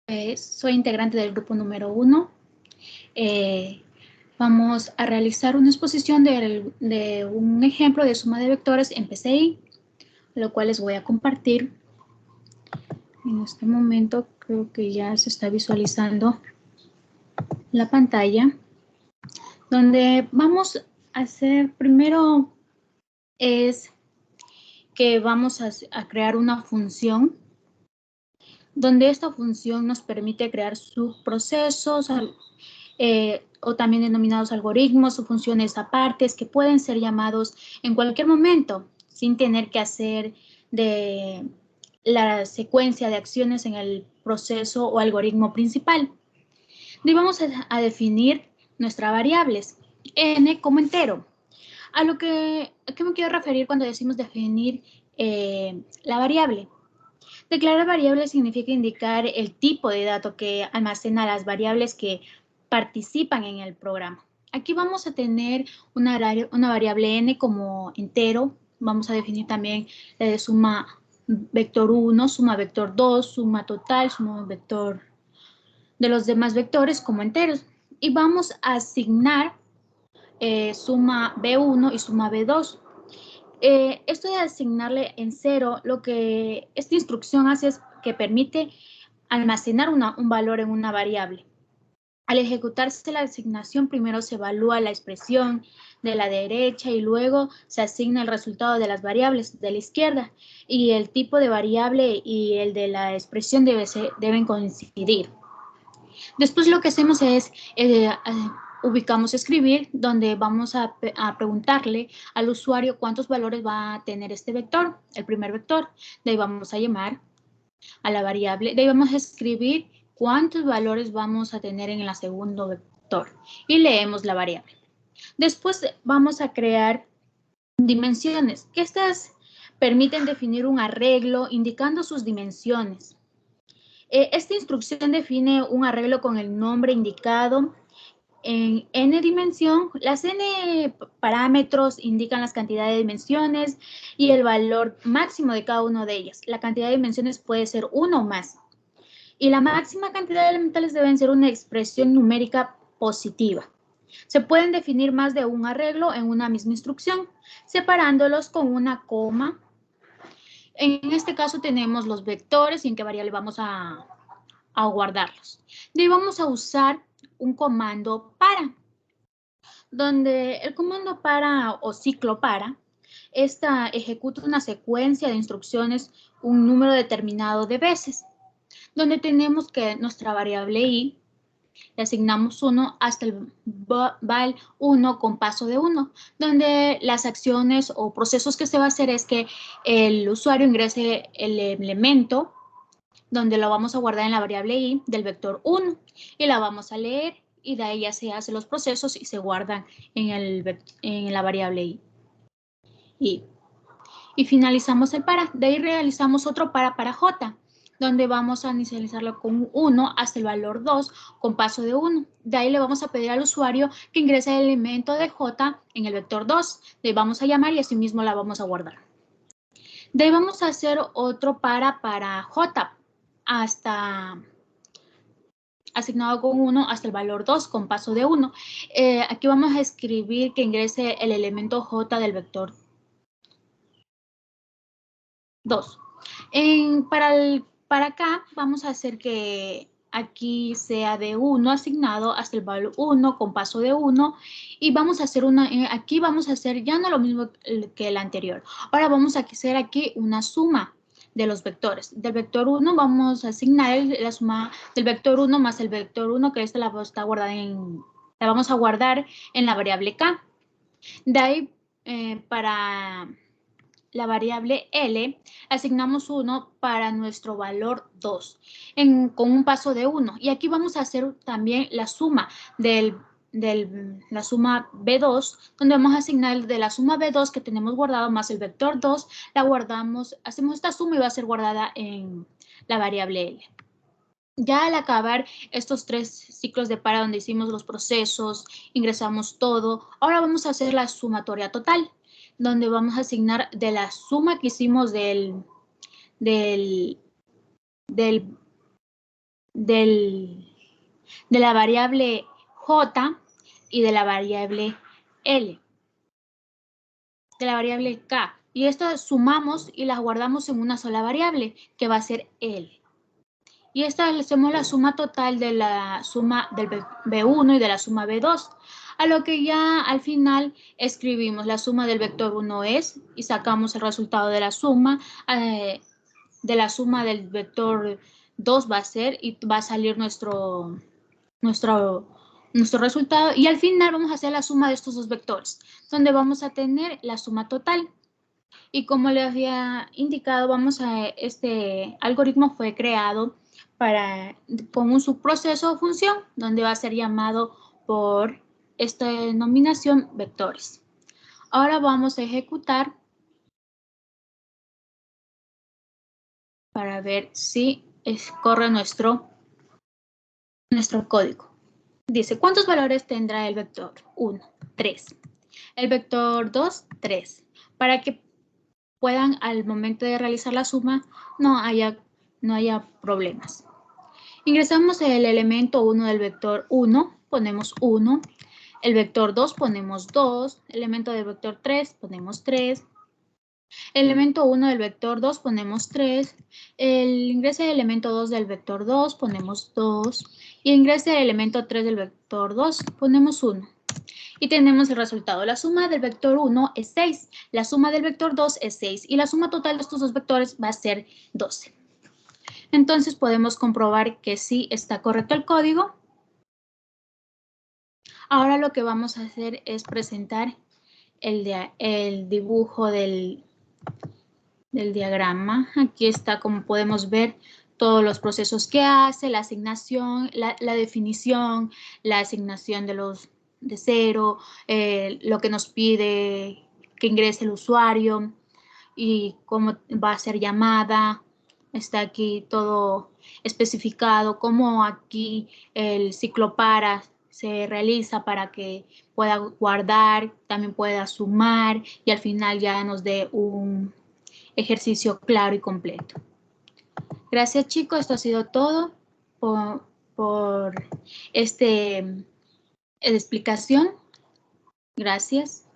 Soy integrante del grupo número 1. Vamos a realizar una exposición de un ejemplo de suma de vectores en PCI, lo cual les voy a compartir. En este momento creo que ya se está visualizando la pantalla, donde vamos a hacer primero es que vamos a crear una función donde esta función nos permite crear subprocesos o también denominados algoritmos o funciones apartes que pueden ser llamados en cualquier momento sin tener que hacer de la secuencia de acciones en el proceso o algoritmo principal. Y vamos a definir nuestras variables, n como entero. ¿A qué me quiero referir cuando decimos definir la variable? Declarar variable significa indicar el tipo de dato que almacena las variables que participan en el programa. Aquí vamos a tener una variable n como entero. Vamos a definir también la de suma vector 1, suma vector 2, suma total, suma vector de los demás vectores como enteros. Y vamos a asignar suma b1 y suma b2. Esto de asignarle en 0, lo que esta instrucción hace es que permite almacenar un valor en una variable. Al ejecutarse la asignación, primero se evalúa la expresión de la derecha y luego se asigna el resultado de las variables de la izquierda, y el tipo de variable y el de la expresión deben coincidir. Después lo que hacemos es ubicamos escribir, donde vamos a preguntarle al usuario cuántos valores va a tener este vector, el primer vector. De ahí vamos a llamar a la variable, de ahí vamos a escribir cuántos valores vamos a tener en el segundo vector y leemos la variable. Después vamos a crear dimensiones, que estas permiten definir un arreglo indicando sus dimensiones. Esta instrucción define un arreglo con el nombre indicado en n dimensión. Las n parámetros indican las cantidades de dimensiones y el valor máximo de cada una de ellas. La cantidad de dimensiones puede ser 1 o más. Y la máxima cantidad de elementales deben ser una expresión numérica positiva. Se pueden definir más de un arreglo en una misma instrucción, separándolos con una coma. En este caso tenemos los vectores y en qué variable vamos a guardarlos. De ahí vamos a usar un comando para, donde el comando para o ciclo para, esta ejecuta una secuencia de instrucciones un número determinado de veces, donde tenemos que nuestra variable i le asignamos 1 hasta el val 1 con paso de 1, donde las acciones o procesos que se va a hacer es que el usuario ingrese el elemento, donde lo vamos a guardar en la variable i del vector 1 y la vamos a leer, y de ahí ya se hacen los procesos y se guardan en la variable i. Y finalizamos el para. De ahí realizamos otro para j, donde vamos a inicializarlo con 1 hasta el valor 2 con paso de 1. De ahí le vamos a pedir al usuario que ingrese el elemento de j en el vector 2. De ahí vamos a llamar y así mismo la vamos a guardar. De ahí vamos a hacer otro para j hasta asignado con 1 hasta el valor 2 con paso de 1. Aquí vamos a escribir que ingrese el elemento j del vector 2. Para acá vamos a hacer que aquí sea de 1 asignado hasta el valor 1 con paso de 1, y vamos a hacer aquí vamos a hacer ya no lo mismo que el anterior. Ahora vamos a hacer aquí una suma de los vectores. Del vector 1 vamos a asignar la suma del vector 1 más el vector 1, que esta la vamos a guardar en la variable k. De ahí para la variable L, asignamos 1 para nuestro valor 2, con un paso de 1. Y aquí vamos a hacer también la suma la suma B2, donde vamos a asignar de la suma B2 que tenemos guardado más el vector 2, la guardamos, hacemos esta suma y va a ser guardada en la variable L. Ya al acabar estos 3 ciclos de para donde hicimos los procesos, ingresamos todo, ahora vamos a hacer la sumatoria total, donde vamos a asignar de la suma que hicimos del de la variable J y de la variable L, de la variable K. Y esto sumamos y las guardamos en una sola variable, que va a ser L. Y esta hacemos la suma total de la suma del B1 y de la suma B2. A lo que ya al final escribimos la suma del vector 1 es, y sacamos el resultado de la suma del vector 2 va a ser, y va a salir nuestro resultado. Y al final vamos a hacer la suma de estos dos vectores, donde vamos a tener la suma total. Y como les había indicado, este algoritmo fue creado con un subproceso o función, donde va a ser llamado por esta denominación vectores. Ahora vamos a ejecutar para ver si corre nuestro código. Dice, ¿cuántos valores tendrá el vector 1? 3. El vector 2, 3. Para que puedan, al momento de realizar la suma, no haya problemas. Ingresamos el elemento 1 del vector 1, ponemos 1. El vector 2 ponemos 2. Elemento del vector 3 ponemos 3. Elemento 1 del vector 2 ponemos 3. El ingrese del elemento 2 del vector 2 ponemos 2. Y ingrese del elemento 3 del vector 2 ponemos 1. Y tenemos el resultado. La suma del vector 1 es 6. La suma del vector 2 es 6. Y la suma total de estos dos vectores va a ser 12. Entonces podemos comprobar que sí está correcto el código. Ahora lo que vamos a hacer es presentar el dibujo del diagrama. Aquí está, como podemos ver, todos los procesos que hace, la asignación, la definición, la asignación de cero, lo que nos pide que ingrese el usuario y cómo va a ser llamada. Está aquí todo especificado, cómo aquí el ciclo para se realiza para que pueda guardar, también pueda sumar y al final ya nos dé un ejercicio claro y completo. Gracias, chicos. Esto ha sido todo por esta explicación. Gracias.